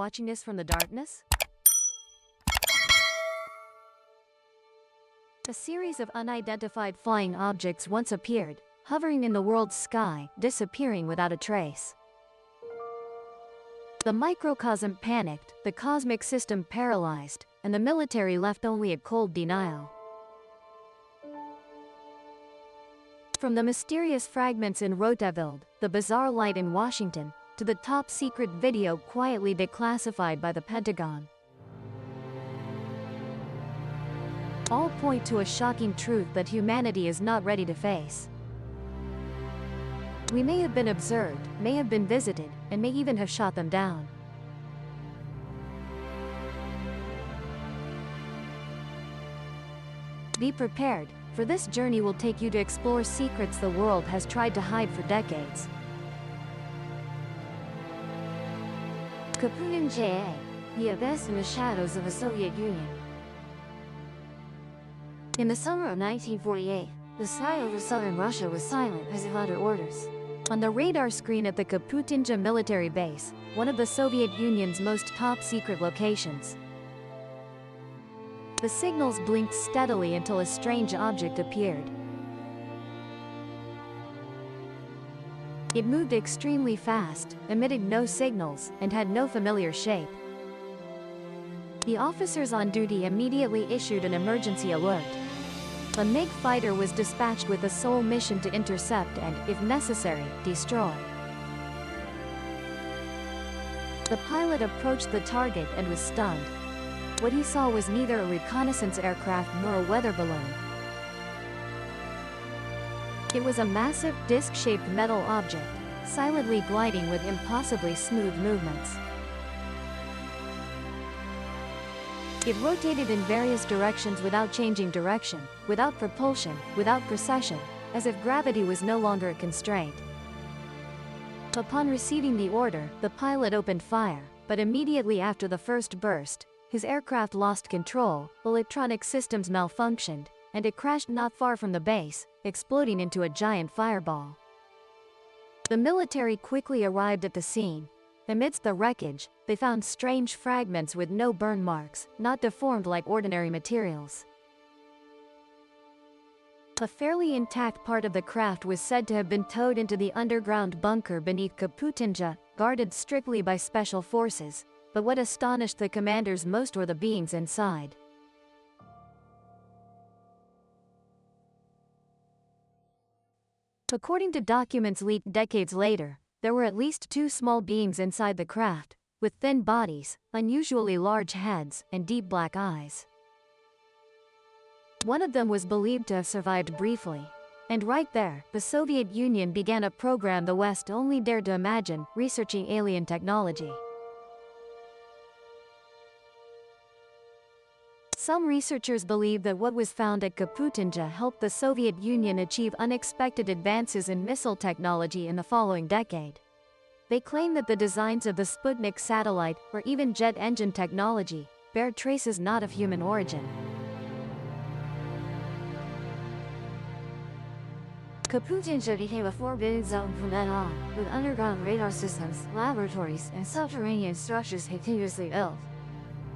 watching this from the darkness? A series of unidentified flying objects once appeared, hovering in the world's sky, disappearing without a trace. The microcosm panicked, the cosmic system paralyzed, and the military left only a cold denial. From the mysterious fragments in Roteville, the bizarre light in Washington, to the top-secret video quietly declassified by the Pentagon, all point to a shocking truth that humanity is not ready to face. We may have been observed, may have been visited, and may even have shot them down. Be prepared, for this journey will take you to explore secrets the world has tried to hide for decades. Kaputyn, the abyss in the shadows of the Soviet Union. In the summer of 1948, the sky over southern Russia was silent as if under orders. On the radar screen at the Kaputynja military base, one of the Soviet Union's most top-secret locations, the signals blinked steadily until a strange object appeared. It moved extremely fast, emitted no signals, and had no familiar shape. The officers on duty immediately issued an emergency alert. A MiG fighter was dispatched with the sole mission to intercept and, if necessary, destroy. The pilot approached the target and was stunned. What he saw was neither a reconnaissance aircraft nor a weather balloon. It was a massive, disc-shaped metal object, silently gliding with impossibly smooth movements. It rotated in various directions without changing direction, without propulsion, without precession, as if gravity was no longer a constraint. Upon receiving the order, the pilot opened fire, but immediately after the first burst, his aircraft lost control, electronic systems malfunctioned, and it crashed not far from the base, exploding into a giant fireball. The military quickly arrived at the scene. Amidst the wreckage, they found strange fragments with no burn marks, not deformed like ordinary materials. A fairly intact part of the craft was said to have been towed into the underground bunker beneath Kaputynja, guarded strictly by special forces, but what astonished the commanders most were the beings inside. According to documents leaked decades later, there were at least 2 small beings inside the craft, with thin bodies, unusually large heads, and deep black eyes. One of them was believed to have survived briefly. And right there, the Soviet Union began a program the West only dared to imagine, researching alien technology. Some researchers believe that what was found at Kaputynja helped the Soviet Union achieve unexpected advances in missile technology in the following decade. They claim that the designs of the Sputnik satellite, or even jet engine technology, bear traces not of human origin. Kaputynja became a forbidden zone from then on, with underground radar systems, laboratories, and subterranean structures continuously built.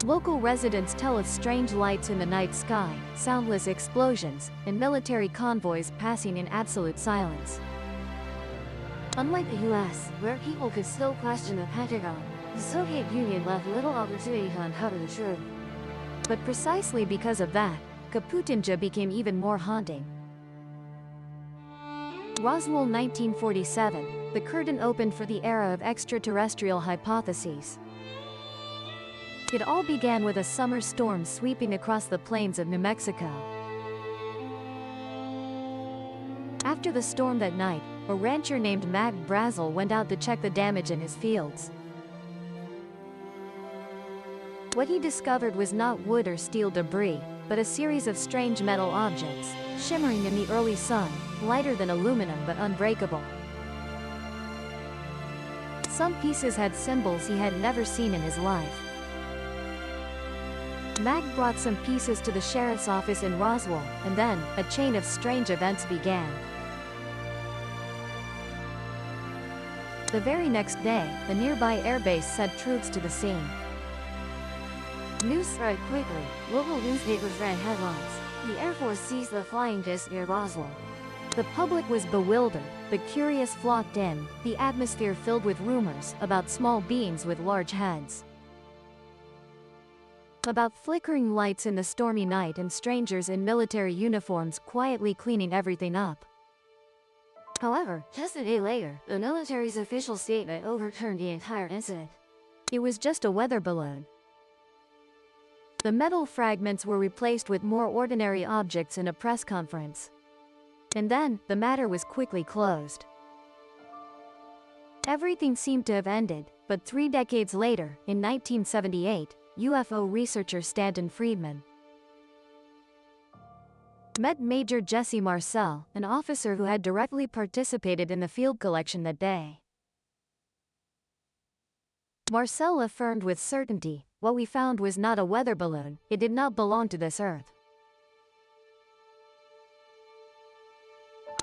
Local residents tell of strange lights in the night sky, soundless explosions, and military convoys passing in absolute silence. Unlike the US, where people could still question the Pentagon, the Soviet Union left little opportunity to uncover the truth. But precisely because of that, Kaputynja became even more haunting. Roswell 1947, the curtain opened for the era of extraterrestrial hypotheses. It all began with a summer storm sweeping across the plains of New Mexico. After the storm that night, a rancher named Mac Brazel went out to check the damage in his fields. What he discovered was not wood or steel debris, but a series of strange metal objects, shimmering in the early sun, lighter than aluminum but unbreakable. Some pieces had symbols he had never seen in his life. Mac brought some pieces to the sheriff's office in Roswell, and then, a chain of strange events began. The very next day, a nearby airbase sent troops to the scene. News spread quickly. Local newspapers ran headlines. The Air Force seized the flying disc near Roswell. The public was bewildered. The curious flocked in, the atmosphere filled with rumors about small beings with large heads, about flickering lights in the stormy night and strangers in military uniforms quietly cleaning everything up. However, just a day later, the military's official statement overturned the entire incident. It was just a weather balloon. The metal fragments were replaced with more ordinary objects in a press conference. And then, the matter was quickly closed. Everything seemed to have ended, but 3 decades later, in 1978, UFO researcher Stanton Friedman met Major Jesse Marcel, an officer who had directly participated in the field collection that day. Marcel affirmed with certainty, "What we found was not a weather balloon, it did not belong to this Earth."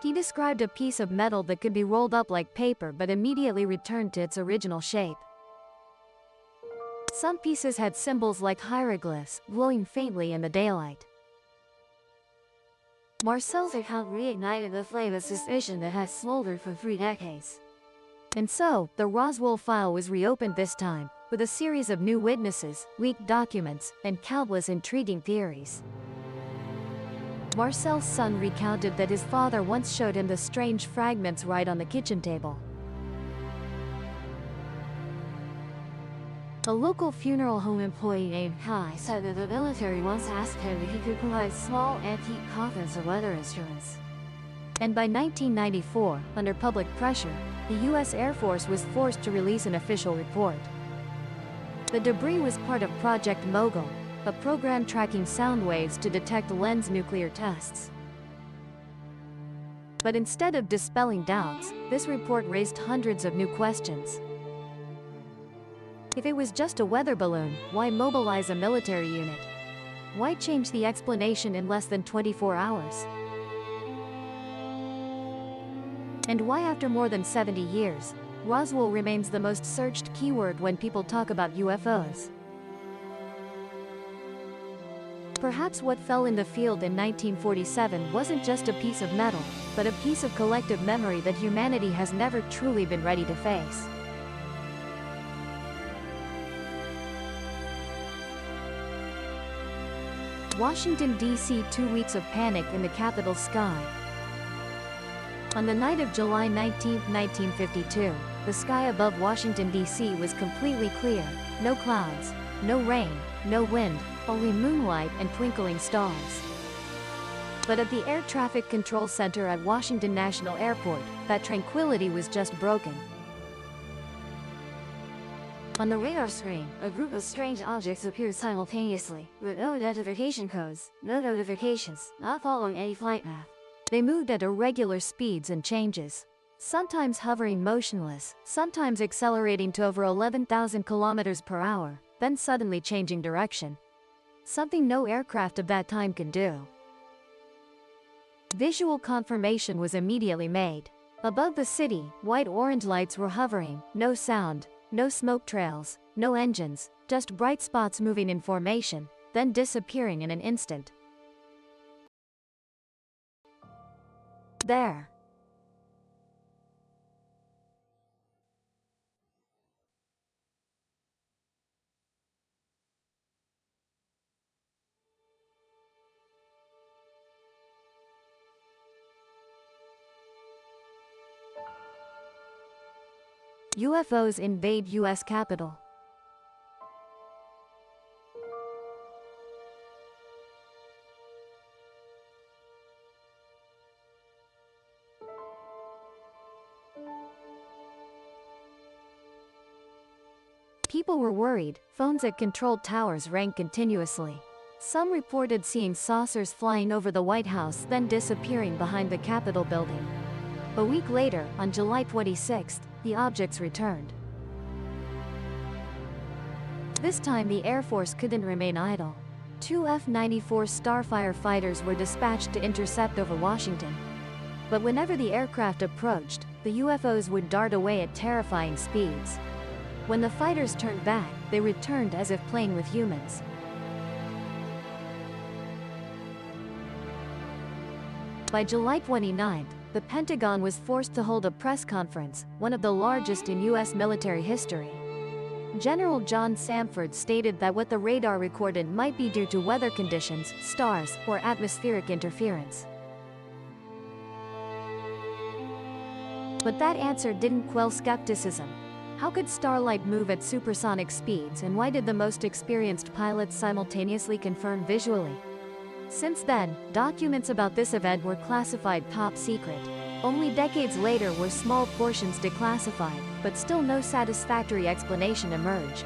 He described a piece of metal that could be rolled up like paper but immediately returned to its original shape. Some pieces had symbols like hieroglyphs, glowing faintly in the daylight. Marcel's account reignited the flame of suspicion that had smoldered for 3 decades. And so, the Roswell file was reopened this time, with a series of new witnesses, leaked documents, and countless intriguing theories. Marcel's son recounted that his father once showed him the strange fragments right on the kitchen table. A local funeral home employee named Kai said that the military once asked him if he could provide small antique coffins or weather instruments. And by 1994, under public pressure, the U.S. Air Force was forced to release an official report. The debris was part of Project Mogul, a program tracking sound waves to detect lens nuclear tests. But instead of dispelling doubts, this report raised hundreds of new questions. If it was just a weather balloon, why mobilize a military unit? Why change the explanation in less than 24 hours? And why, after more than 70 years, Roswell remains the most searched keyword when people talk about UFOs? Perhaps what fell in the field in 1947 wasn't just a piece of metal, but a piece of collective memory that humanity has never truly been ready to face. Washington, D.C. 2 weeks of panic in the Capitol sky. On the night of July 19, 1952, the sky above Washington, D.C. was completely clear. No clouds, no rain, no wind, only moonlight and twinkling stars. But at the Air Traffic Control Center at Washington National Airport, that tranquility was just broken. On the radar screen, a group of strange objects appeared simultaneously, with no identification codes, no notifications, not following any flight path. They moved at irregular speeds and changes, sometimes hovering motionless, sometimes accelerating to over 11,000 kilometers per hour, then suddenly changing direction. Something no aircraft of that time could do. Visual confirmation was immediately made. Above the city, white-orange lights were hovering, no sound, no smoke trails, no engines, just bright spots moving in formation, then disappearing in an instant. There. UFOs invade U.S. Capitol. People were worried. Phones at controlled towers rang continuously. Some reported seeing saucers flying over the White House, then disappearing behind the Capitol building. A week later, on July 26, the objects returned. This time the Air Force couldn't remain idle. 2 F-94 Starfire fighters were dispatched to intercept over Washington. But whenever the aircraft approached, the UFOs would dart away at terrifying speeds. When the fighters turned back, they returned as if playing with humans. By July 29, the Pentagon was forced to hold a press conference, one of the largest in U.S. military history. General John Samford stated that what the radar recorded might be due to weather conditions, stars, or atmospheric interference. But that answer didn't quell skepticism. How could starlight move at supersonic speeds, and why did the most experienced pilots simultaneously confirm visually? Since then, documents about this event were classified top secret. Only decades later were small portions declassified, but still no satisfactory explanation emerged.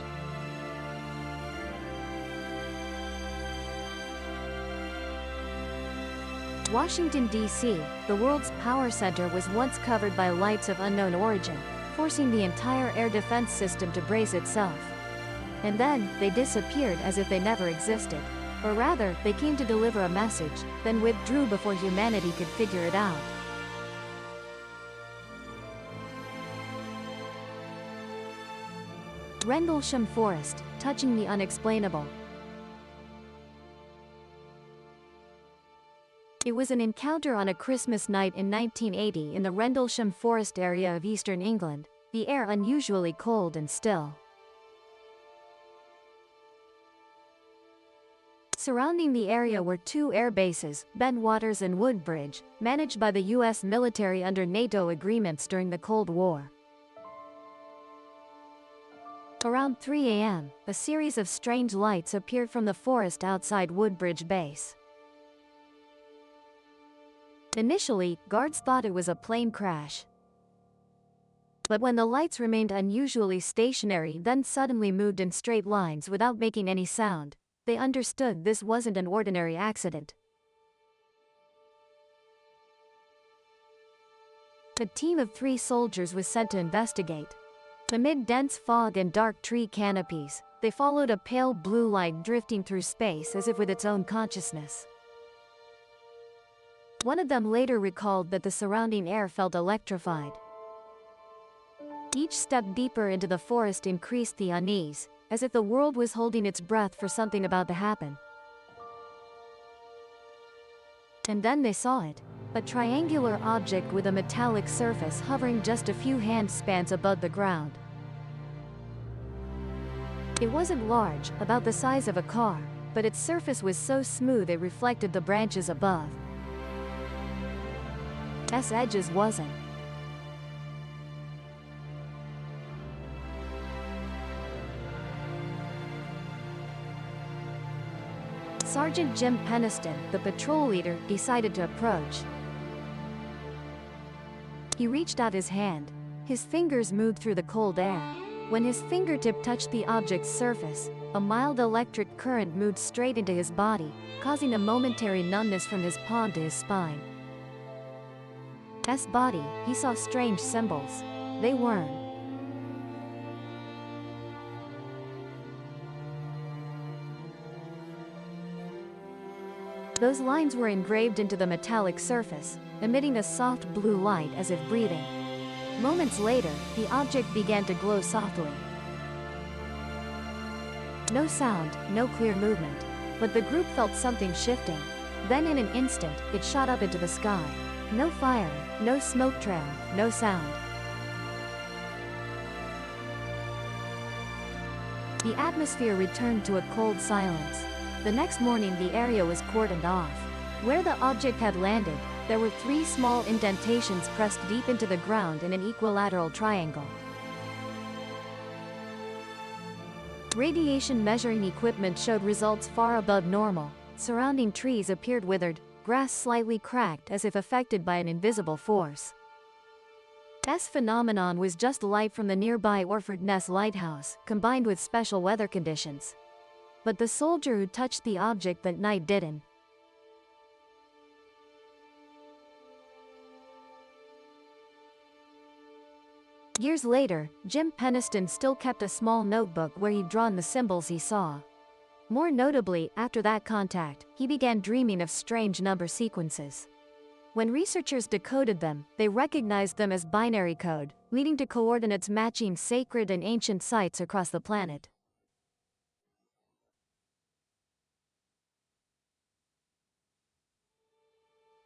Washington, D.C., the world's power center, was once covered by lights of unknown origin, forcing the entire air defense system to brace itself. And then, they disappeared as if they never existed. Or rather, they came to deliver a message, then withdrew before humanity could figure it out. Rendlesham Forest, touching the unexplainable. It was an encounter on a Christmas night in 1980 in the Rendlesham Forest area of eastern England, the air unusually cold and still. Surrounding the area were two air bases, Bentwaters and Woodbridge, managed by the U.S. military under NATO agreements during the Cold War. Around 3 a.m., a series of strange lights appeared from the forest outside Woodbridge Base. Initially, guards thought it was a plane crash. But when the lights remained unusually stationary, then suddenly moved in straight lines without making any sound, they understood this wasn't an ordinary accident. A team of 3 soldiers was sent to investigate. Amid dense fog and dark tree canopies, they followed a pale blue light drifting through space as if with its own consciousness. One of them later recalled that the surrounding air felt electrified. Each step deeper into the forest increased the unease, as if the world was holding its breath for something about to happen. And then they saw it. A triangular object with a metallic surface hovering just a few handspans above the ground. It wasn't large, about the size of a car, but its surface was so smooth it reflected the branches above. Its edges wasn't. Sergeant Jim Peniston, the patrol leader, decided to approach. He reached out his hand. His fingers moved through the cold air. When his fingertip touched the object's surface, a mild electric current moved straight into his body, causing a momentary numbness from his palm to his spine. His body, he saw strange symbols. They weren't. Those lines were engraved into the metallic surface, emitting a soft blue light as if breathing. Moments later, the object began to glow softly. No sound, no clear movement, but the group felt something shifting. Then in an instant, it shot up into the sky. No fire, no smoke trail, no sound. The atmosphere returned to a cold silence. The next morning the area was cordoned off. Where the object had landed, there were 3 small indentations pressed deep into the ground in an equilateral triangle. Radiation measuring equipment showed results far above normal. Surrounding trees appeared withered, grass slightly cracked as if affected by an invisible force. This phenomenon was just light from the nearby Orford Ness Lighthouse, combined with special weather conditions. But the soldier who touched the object that night didn't. Years later, Jim Peniston still kept a small notebook where he'd drawn the symbols he saw. More notably, after that contact, he began dreaming of strange number sequences. When researchers decoded them, they recognized them as binary code, leading to coordinates matching sacred and ancient sites across the planet.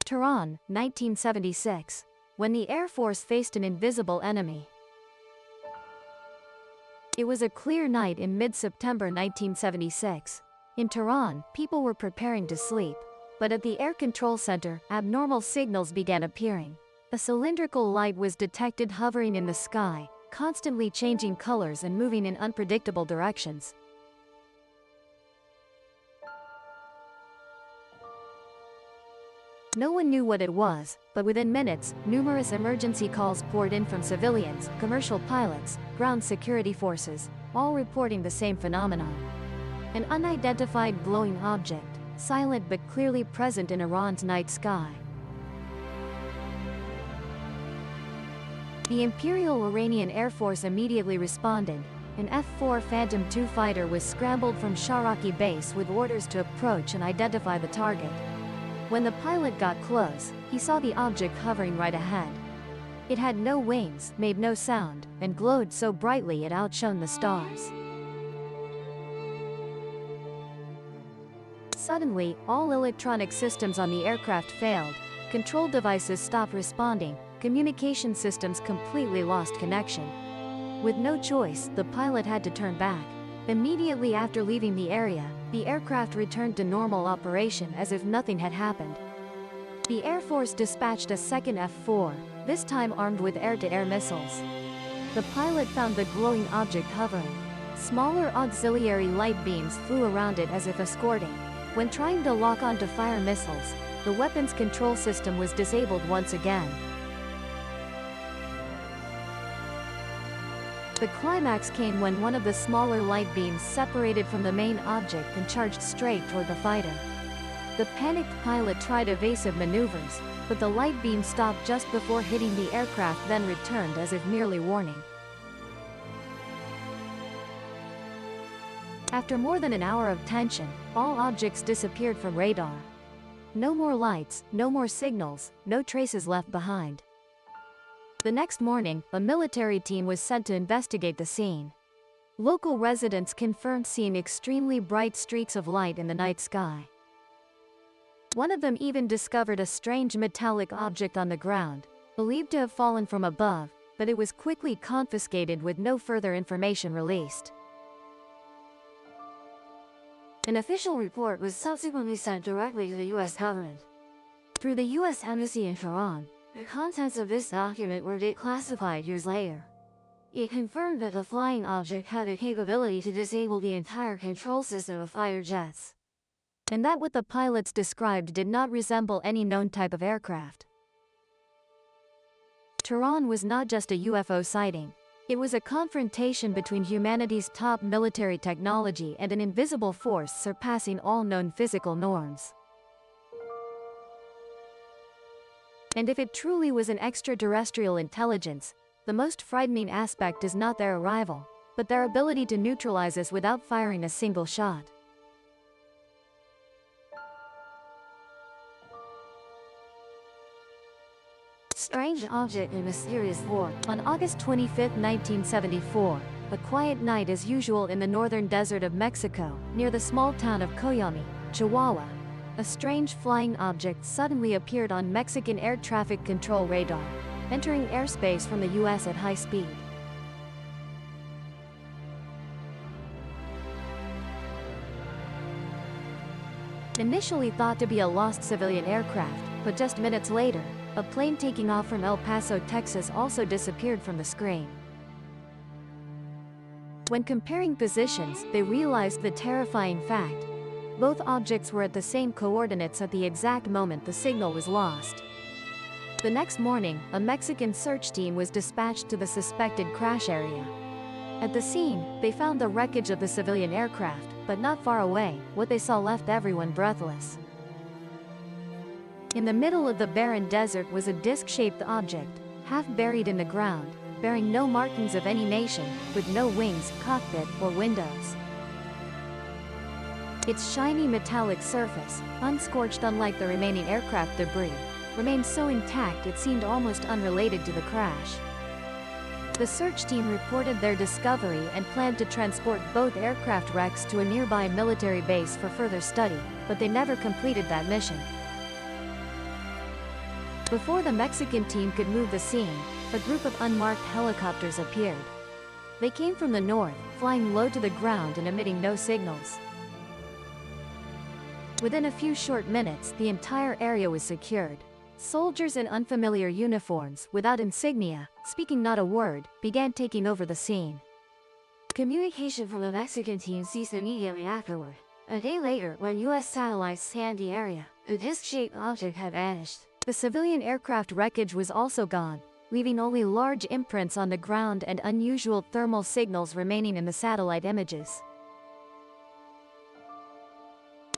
Tehran, 1976. When the Air Force faced an invisible enemy. It was a clear night in mid-September 1976. In Tehran, people were preparing to sleep. But at the Air Control Center, abnormal signals began appearing. A cylindrical light was detected hovering in the sky, constantly changing colors and moving in unpredictable directions. No one knew what it was, but within minutes, numerous emergency calls poured in from civilians, commercial pilots, ground security forces, all reporting the same phenomenon. An unidentified glowing object, silent but clearly present in Iran's night sky. The Imperial Iranian Air Force immediately responded. An F-4 Phantom II fighter was scrambled from Sharaki base with orders to approach and identify the target. When the pilot got close, he saw the object hovering right ahead. It had no wings, made no sound, and glowed so brightly it outshone the stars. Suddenly, all electronic systems on the aircraft failed, control devices stopped responding, communication systems completely lost connection. With no choice, the pilot had to turn back. Immediately after leaving the area, the aircraft returned to normal operation as if nothing had happened. The Air Force dispatched a second F-4, this time armed with air-to-air missiles. The pilot found the glowing object hovering. Smaller auxiliary light beams flew around it as if escorting. When trying to lock on to fire missiles, the weapons control system was disabled once again. The climax came when one of the smaller light beams separated from the main object and charged straight toward the fighter. The panicked pilot tried evasive maneuvers, but the light beam stopped just before hitting the aircraft, then returned as if merely warning. After more than an hour of tension, all objects disappeared from radar. No more lights, no more signals, no traces left behind. The next morning, a military team was sent to investigate the scene. Local residents confirmed seeing extremely bright streaks of light in the night sky. One of them even discovered a strange metallic object on the ground, believed to have fallen from above, but it was quickly confiscated with no further information released. An official report was subsequently sent directly to the U.S. government. Through the U.S. Embassy in Tehran, the contents of this document were declassified years later. It confirmed that the flying object had the capability to disable the entire control system of fighter jets, and that what the pilots described did not resemble any known type of aircraft. Tehran was not just a UFO sighting. It was a confrontation between humanity's top military technology and an invisible force surpassing all known physical norms. And if it truly was an extraterrestrial intelligence, the most frightening aspect is not their arrival, but their ability to neutralize us without firing a single shot. Strange object in mysterious form. On August 25, 1974, a quiet night as usual in the northern desert of Mexico, near the small town of Coyame, Chihuahua, a strange flying object suddenly appeared on Mexican air traffic control radar, entering airspace from the U.S. at high speed. Initially thought to be a lost civilian aircraft, but just minutes later, a plane taking off from El Paso, Texas also disappeared from the screen. When comparing positions, they realized the terrifying fact. Both objects were at the same coordinates at the exact moment the signal was lost. The next morning, a Mexican search team was dispatched to the suspected crash area. At the scene, they found the wreckage of the civilian aircraft, but not far away, what they saw left everyone breathless. In the middle of the barren desert was a disc-shaped object, half buried in the ground, bearing no markings of any nation, with no wings, cockpit, or windows. Its shiny metallic surface, unscorched unlike the remaining aircraft debris, remained so intact it seemed almost unrelated to the crash. The search team reported their discovery and planned to transport both aircraft wrecks to a nearby military base for further study, but they never completed that mission. Before the Mexican team could move the scene, a group of unmarked helicopters appeared. They came from the north, flying low to the ground and emitting no signals. Within a few short minutes, the entire area was secured. Soldiers in unfamiliar uniforms, without insignia, speaking not a word, began taking over the scene. Communication from the Mexican team ceased immediately afterward. A day later, when U.S. satellites scanned the area, a disc-shaped object had vanished. The civilian aircraft wreckage was also gone, leaving only large imprints on the ground and unusual thermal signals remaining in the satellite images.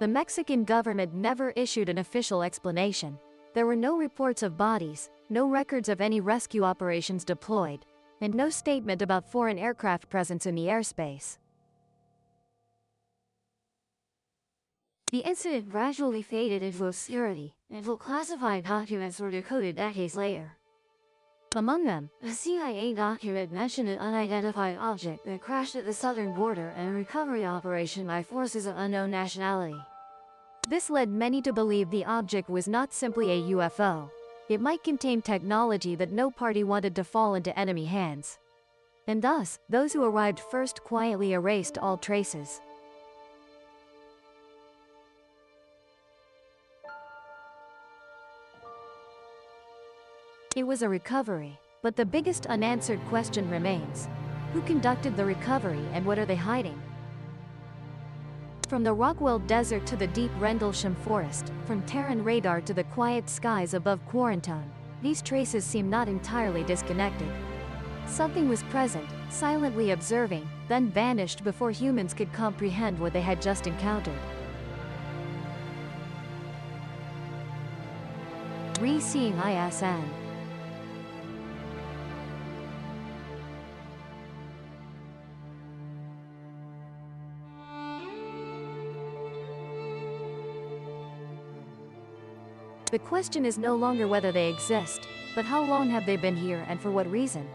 The Mexican government never issued an official explanation. There were no reports of bodies, no records of any rescue operations deployed, and no statement about foreign aircraft presence in the airspace. The incident gradually faded into obscurity, until classified documents were decoded decades later. Among them, a CIA document mentioned an unidentified object that crashed at the southern border and a recovery operation by forces of unknown nationality. This led many to believe the object was not simply a UFO. It might contain technology that no party wanted to fall into enemy hands. And thus, those who arrived first quietly erased all traces. It was a recovery, but the biggest unanswered question remains. Who conducted the recovery and what are they hiding? From the Rockwell Desert to the deep Rendlesham Forest, from Terran radar to the quiet skies above Quarantone, these traces seem not entirely disconnected. Something was present, silently observing, then vanished before humans could comprehend what they had just encountered. Re-seeing ISN. The question is no longer whether they exist, but how long have they been here and for what reason?